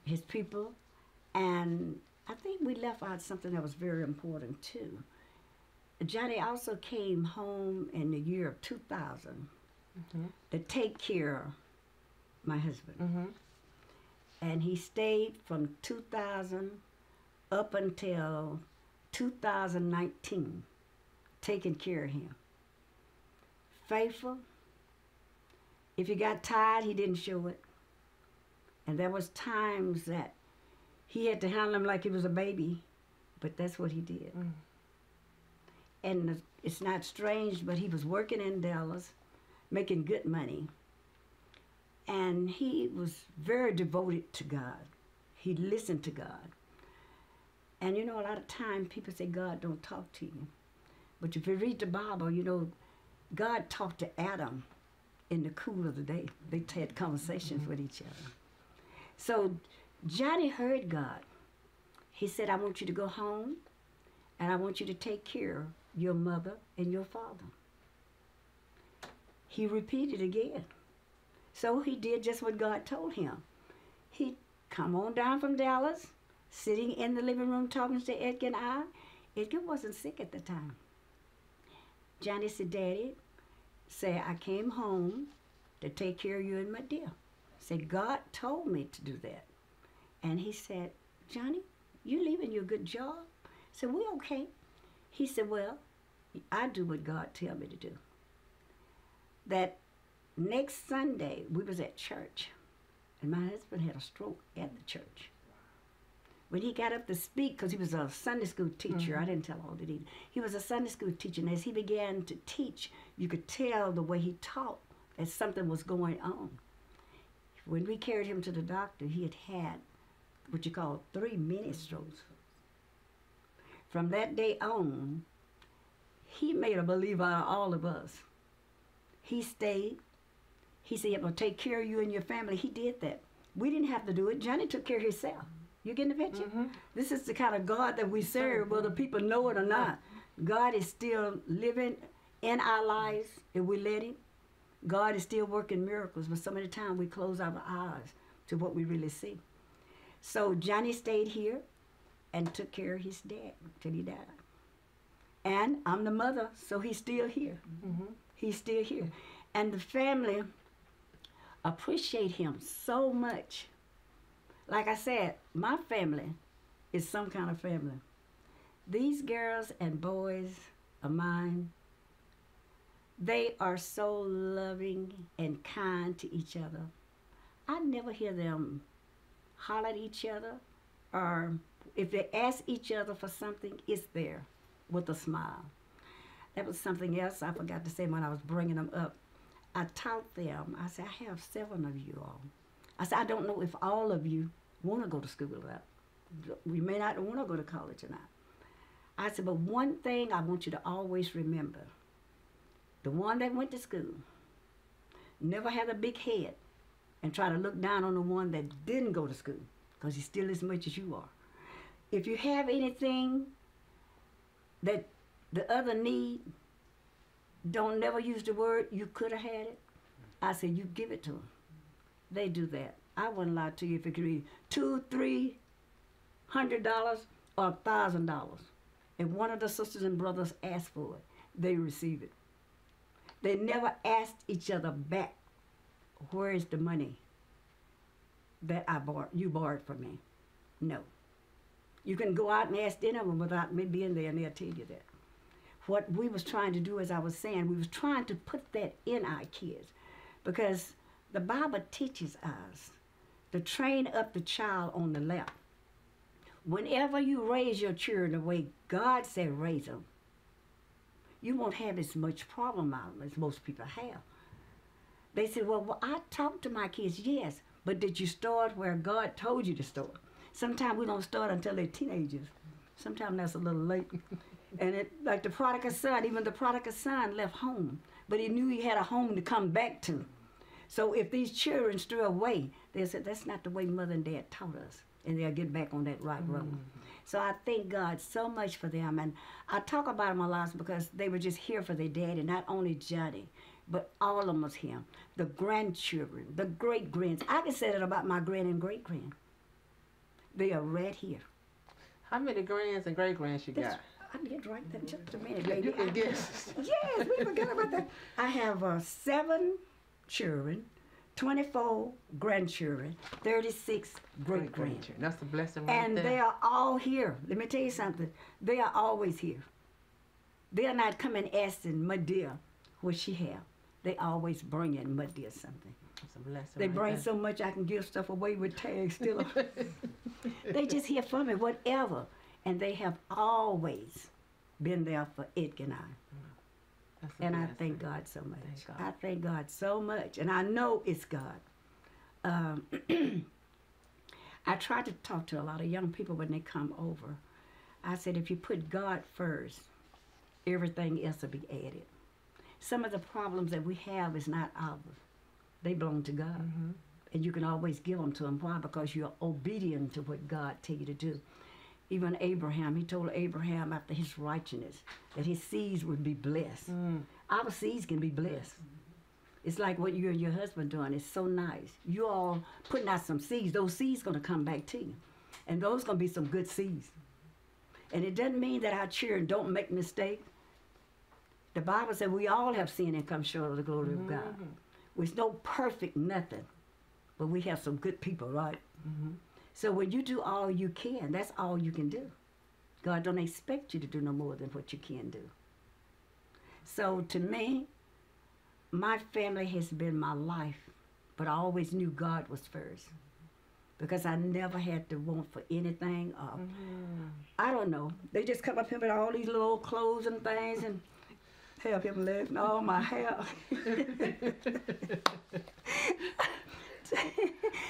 his people, and I think we left out something that was very important too. Johnny also came home in the year of 2000 to take care of my husband. And he stayed from 2000 up until 2019, taking care of him. Faithful. If he got tired, he didn't show it. And there was times that he had to handle him like he was a baby, but that's what he did. And it's not strange, but he was working in Dallas, making good money. And he was very devoted to God. He listened to God. And you know, a lot of times people say God don't talk to you. But if you read the Bible, you know, God talked to Adam in the cool of the day. They had conversations with each other. So Johnny heard God. He said, I want you to go home and I want you to take care of your mother and your father. He repeated again. So he did just what God told him. He come on down from Dallas, sitting in the living room talking to Edgar and I. Edgar wasn't sick at the time. Johnny said, Daddy, say I came home to take care of you and my dear. Said, God told me to do that. And he said, Johnny, you leaving your good job? I said, we're okay. He said, well, I do what God tell me to do. That next Sunday, we was at church, and my husband had a stroke at the church. When he got up to speak, because he was a Sunday school teacher, I didn't tell all that either. He was a Sunday school teacher, and as he began to teach, you could tell the way he taught that something was going on. When we carried him to the doctor, he had what you call 3 mini strokes. From that day on, he made a believer out of all of us. He stayed. He said, I'm going to take care of you and your family. He did that. We didn't have to do it. Johnny took care of himself. You getting the picture? This is the kind of God that we serve, whether people know it or not. God is still living in our lives if we let him. God is still working miracles, but so many times we close our eyes to what we really see. So Johnny stayed here and took care of his dad till he died. And I'm the mother, so he's still here. He's still here. And the family appreciate him so much. Like I said, my family is some kind of family. These girls and boys of mine, they are so loving and kind to each other. I never hear them holler at each other, or if they ask each other for something, it's there with a smile. That was something else I forgot to say when I was bringing them up. I taught them, I said, I have 7 of you all. I said, I don't know if all of you want to go to school or not. We may not want to go to college or not. I said, but one thing I want you to always remember. The one that went to school never had a big head and try to look down on the one that didn't go to school, because he's still as much as you are. If you have anything that the other need, don't never use the word you could have had it. I said, you give it to them. They do that. I wouldn't lie to you if it could be $200, $300 or $1,000. If one of the sisters and brothers asked for it, they receive it. They never asked each other back, where is the money that you borrowed from me? No. You can go out and ask any of them without me being there, and they'll tell you that. What we was trying to do, as I was saying, we was trying to put that in our kids, because the Bible teaches us to train up the child on the left. Whenever you raise your children the way God said raise them, you won't have as much problem out as most people have. They said, well, I talked to my kids, yes, but did you start where God told you to start? Sometimes we don't start until they're teenagers. Sometimes that's a little late. And it, like the prodigal son, even the prodigal son left home, but he knew he had a home to come back to. So if these children stray away, they said, that's not the way mother and dad taught us. And they'll get back on that right road. So I thank God so much for them. And I talk about them a lot because they were just here for their daddy, not only Johnny, but all of them was him. The grandchildren, the great-grands. I can say that about my grand and great-grand. They are right here. How many grands and great grands you got? I get right there just a minute, You baby. can guess. Yes, we forgot about that. I have 7 children, 24 grandchildren, 36 great grandchildren. That's a blessing right And there. they are all here. Let me tell you something. They are always here. They are not coming asking my dear what she have. They always bring in my dear something. That's a blessing They right bring there. so much I can give stuff away with tags still. They just here for me, whatever. And they have always been there for Edgar and I. That's a And I blessing. thank God so much. Thank God. I thank God so much. And I know it's God. I try to talk to a lot of young people when they come over. I said, if you put God first, everything else will be added. Some of the problems that we have is not ours. They belong to God. Mhm. And you can always give them to him. Why? Because you're obedient to what God tell you to do. Even Abraham, he told Abraham after his righteousness that his seeds would be blessed. Mm. Our seeds can be blessed. It's like what you and your husband doing. It's so nice. You all putting out some seeds. Those seeds going to come back to you. And those going to be some good seeds. And it doesn't mean that our children don't make mistakes. The Bible said we all have sinned and come short of the glory of God. Mhm. There's no perfect nothing. But we have some good people, right? Mhm. So when you do all you can, that's all you can do. God don't expect you to do no more than what you can do. So to me, my family has been my life, but I always knew God was first. Because I never had to want for anything. Mhm. I don't know. They just come up here with all these little old clothes and things and have him legs and all my hair.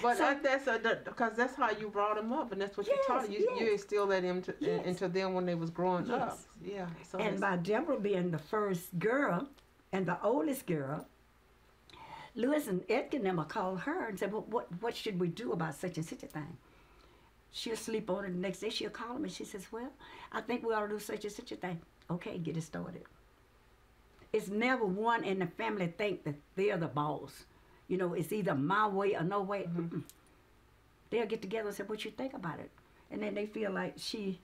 But So- that's because that's how you brought them up, and that's what you Yes, taught them. You yes. instilled that Yes. into them when they was growing up. Yes. Yeah. So And it's- by Deborah being the first girl and the oldest girl, Lewis and Edgar and them called her and said, well, what should we do about such and such a thing? She'll sleep on it. The next day she'll call them and she says, well, I think we ought to do such and such a thing. Okay, get it started. It's never one in the family think that they're the boss. You know, it's either my way or no way. Mm-mm. They'll get together and say, what you think about it? And then they feel like she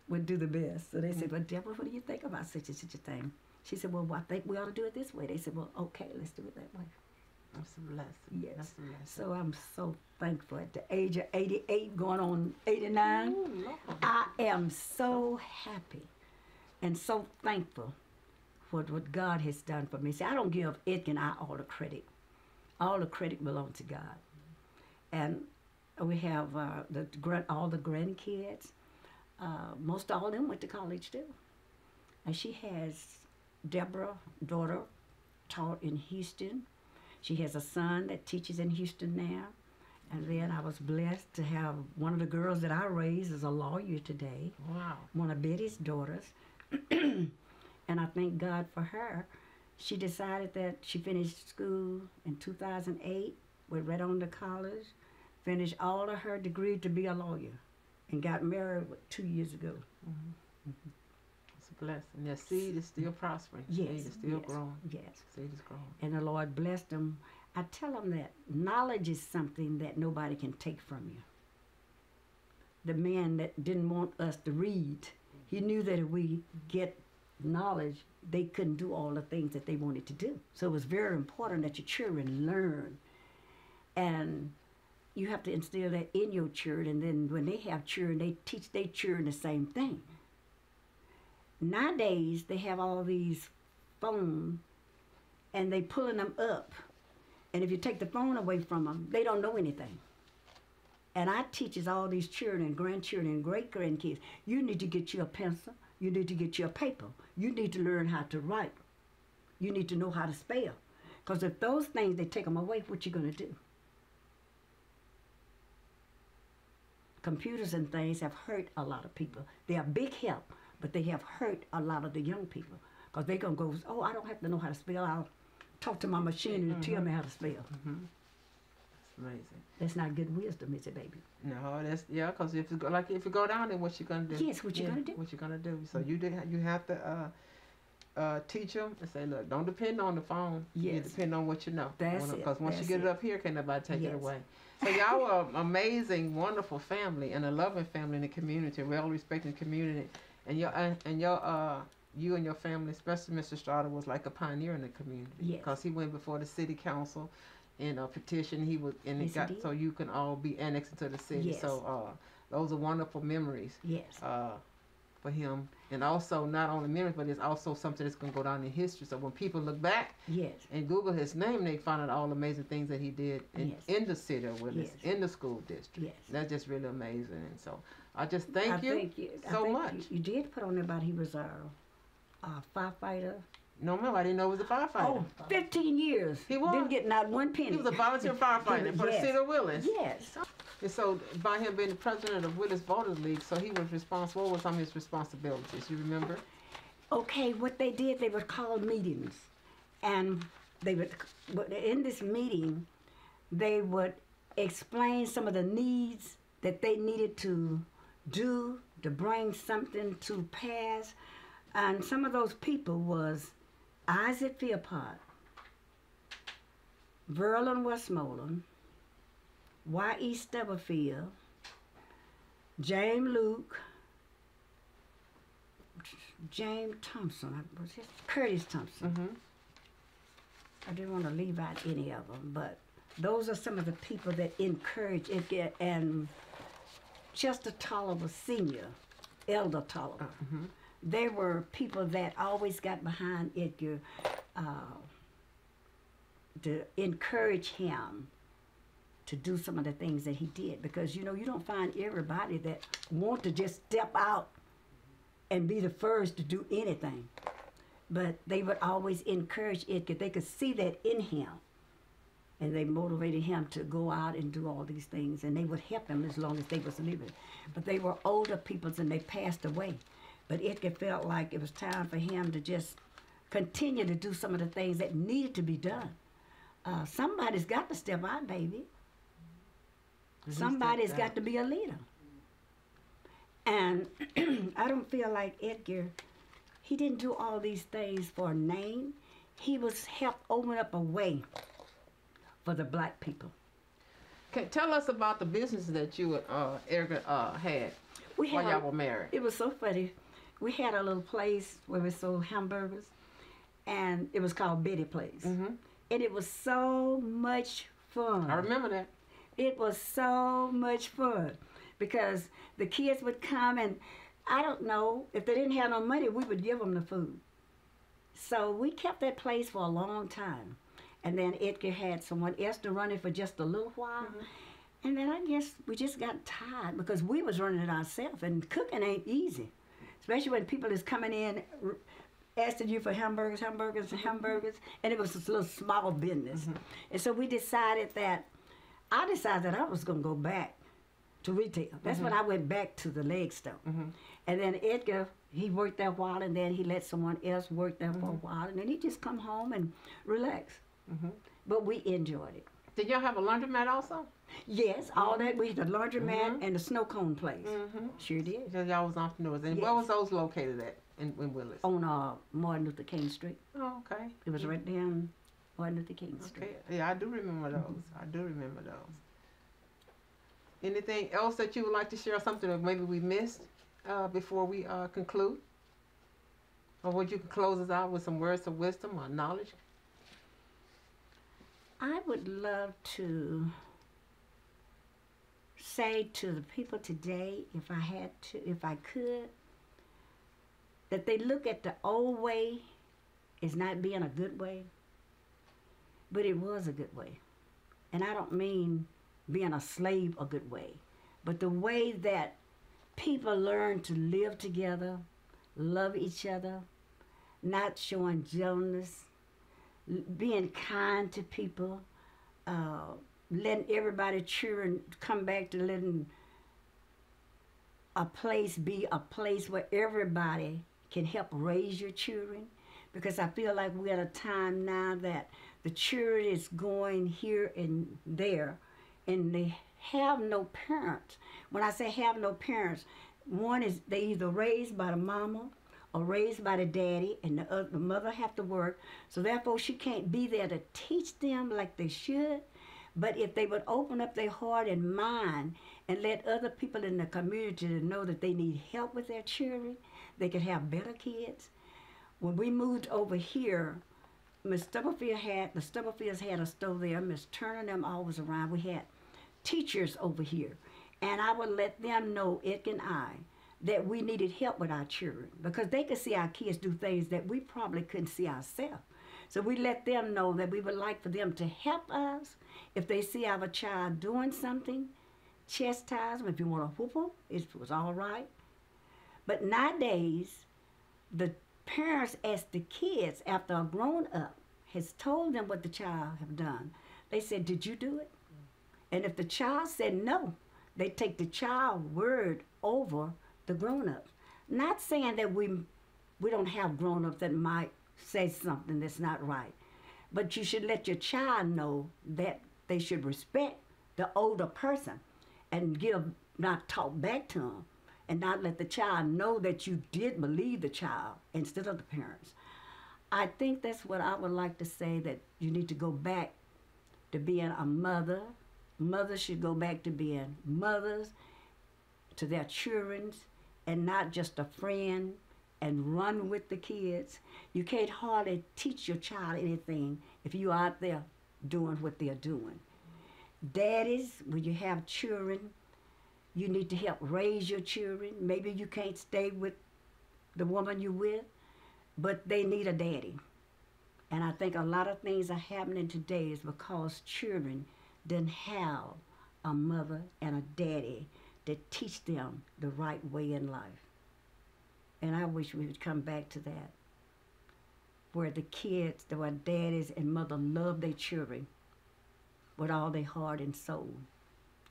would do the best. So they said, well, Deborah, what do you think about such and such a thing? She said, well, I think we ought to do it this way. They said, well, okay, let's do it that way. That's a blessing. Yes. That's a blessing. So I'm so thankful at the age of 88, going on 89. Ooh, Lord. I am so happy and so thankful for what God has done for me. See, I don't give Edgar and I all the credit. All the credit belongs to God. And we have all the grandkids. Most all of them went to college too. And she has Deborah, daughter, taught in Houston. She has a son that teaches in Houston now. And then I was blessed to have one of the girls that I raised as a lawyer today, Wow. one of Bettie's daughters. And I thank God for her. She decided that she finished school in 2008, went right on to college, finished all of her degree to be a lawyer, and got married 2 years ago. It's a blessing. Their seed is still prospering. Yes, Seed is still yes, growing. yes. Seed is growing. And the Lord blessed them. I tell them that knowledge is something that nobody can take from you. The man that didn't want us to read, he knew that if we get knowledge, they couldn't do all the things that they wanted to do. So it was very important that your children learn. And you have to instill that in your children. And then when they have children, they teach their children the same thing. Nowadays, they have all these phones, and they pulling them up. And if you take the phone away from them, they don't know anything. And I teaches all these children, grandchildren, and great-grandkids, you need to get you a pencil. You need to get you a paper. You need to learn how to write. You need to know how to spell. Because if those things, they take them away, what you going to do? Computers and things have hurt a lot of people. They are big help, but they have hurt a lot of the young people. Because they're going to go, oh, I don't have to know how to spell. I'll talk to my machine and it'll tell me how to spell. It's amazing. That's not good wisdom, is it, baby? No, that's because if you go down there, what you gonna do? Yes, what you gonna do? What you gonna do? So you have to teach them and say, look, don't depend on the phone. You Yes. depend on what you know. That's it. Because once you That's get it it. up here, can't nobody take it Yes. away. So y'all are an amazing, wonderful family and a loving family in the community, well-respected community. And you and your family, especially Mr. Straughter, was like a pioneer in the community. Yes. Because he went before the city council in a petition. He was, and Yes, it got he did. so you can all be annexed into the city. Yes. So those are wonderful memories. Yes. For him, and also not only memories, but it's also something that's going to go down in history. So when people look back Yes. and Google his name, they find out all the amazing things that he did Yes. in the city of Willis, Yes. in the school district. Yes. That's just really amazing. And so I just I thank you think so much. You did put on there about he was a firefighter. No, remember, I didn't know he was a firefighter. Oh, 15 years. He was. Didn't get not one penny. He was a volunteer firefighter for the Yes. city of Willis. Yes. And so by him being the president of Willis Voters League, so he was responsible. What were some of his responsibilities? You remember? Okay, what they did, they would call meetings. And they would, in this meeting, they would explain some of the needs that they needed to do to bring something to pass. And some of those people was Isaac Philpott, Verlin Westmoreland, Y.E. Stubblefield, James Luke, James Thompson, Curtis Thompson. Mm-hmm. I didn't want to leave out any of them, but those are some of the people that encourage it. And Chester Tolliver Sr., Elder Tolliver, Mm-hmm. they were people that always got behind Edgar to encourage him to do some of the things that he did. Because, you know, you don't find everybody that want to just step out and be the first to do anything. But they would always encourage Edgar. They could see that in him. And they motivated him to go out and do all these things. And they would help him as long as they was living. But they were older people and they passed away. But Edgar felt like it was time for him to just continue to do some of the things that needed to be done. Somebody's got to step out, baby. Somebody's got to be a leader. And I don't feel like Edgar, he didn't do all these things for a name. He was helped open up a way for the black people. Tell us about the business that you and Erica had while y'all were married. It was so funny. We had a little place where we sold hamburgers, and it was called Bettie Place. Mm-hmm. And it was so much fun. I remember that. It was so much fun because the kids would come, and I don't know, if they didn't have no money, we would give them the food. So we kept that place for a long time. And then Edgar had someone else to run it for just a little while. Mm-hmm. And then I guess we just got tired because we was running it ourselves, and cooking ain't easy. Especially when people is coming in asking you for hamburgers, and it was this little small business. Mm-hmm. And so I decided that I was going to go back to retail. That's when I went back to the leg store. Mm-hmm. And then Edgar, he worked there a while, and then he let someone else work there for a while, and then he just come home and relax. Mm-hmm. But we enjoyed it. Did y'all have a laundromat also? Yes, all that. We had the laundromat and the snow cone place. Mm-hmm. Sure did. Because y'all was entrepreneurs. And where was those located at in Willis? On Martin Luther King Street. Oh, okay. It was right down Martin Luther King Street. Okay. Yeah, I do remember those. I do remember those. Anything else that you would like to share? Something that maybe we missed before we conclude? Or would you close us out with some words of wisdom or knowledge? I would love to say to the people today, if I could, that they look at the old way as not being a good way, but it was a good way. And I don't mean being a slave a good way, but the way that people learn to live together, love each other, not showing jealousy, being kind to people, letting everybody children come back to letting a place be a place where everybody can help raise your children. Because I feel like we're at a time now that the children is going here and there, and they have no parents. When I say have no parents, one is they either raised by the mama are raised by the daddy, and the mother have to work. So therefore, she can't be there to teach them like they should. But if they would open up their heart and mind and let other people in the community to know that they need help with their children, they could have better kids. When we moved over here, the Stubblefields had a store there. Miss Turner and them always around. We had teachers over here. And I would let them know, Ed and I, that we needed help with our children because they could see our kids do things that we probably couldn't see ourselves. So we let them know that we would like for them to help us. If they see our child doing something, chastise them. If you want to whoop them, it was all right. But nowadays, the parents ask the kids after a grown up has told them what the child have done. They said, did you do it? And if the child said no, they take the child word over the grown-ups. Not saying that we don't have grown-ups that might say something that's not right. But you should let your child know that they should respect the older person and not talk back to them and not let the child know that you did believe the child instead of the parents. I think that's what I would like to say, that you need to go back to being a mother. Mothers should go back to being mothers to their children and not just a friend and run with the kids. You can't hardly teach your child anything if you're out there doing what they're doing. Daddies, when you have children, you need to help raise your children. Maybe you can't stay with the woman you're with, but they need a daddy. And I think a lot of things are happening today is because children didn't have a mother and a daddy to teach them the right way in life. And I wish we would come back to that, where the kids, where daddies and mother love their children with all their heart and soul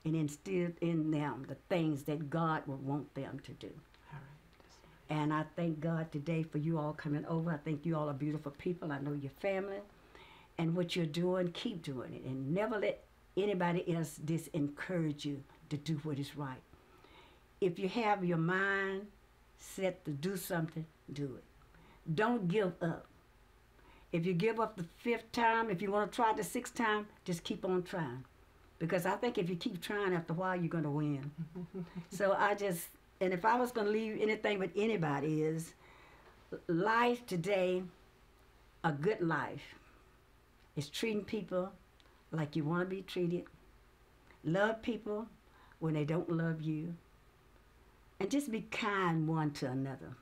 and instilled in them the things that God would want them to do. All right. And I thank God today for you all coming over. I think you all are beautiful people. I know your family. And what you're doing, keep doing it. And never let anybody else disencourage you to do what is right. If you have your mind set to do something, do it. Don't give up. If you give up the 5th time, if you want to try the 6th time, just keep on trying. Because I think if you keep trying, after a while, you're going to win. So and if I was going to leave anything with anybody is, life today, a good life, is treating people like you want to be treated. Love people when they don't love you. And just be kind one to another.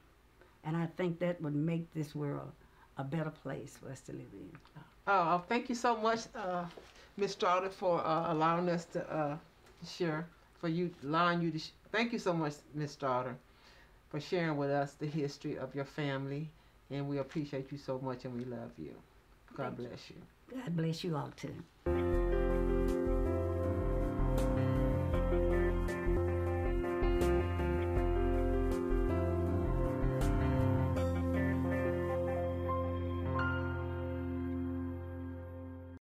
And I think that would make this world a better place for us to live in. Oh, thank you so much, Ms. Straughter, for allowing us to share, thank you so much, Ms. Straughter, for sharing with us the history of your family. And we appreciate you so much and we love you. God bless you. God bless you all too.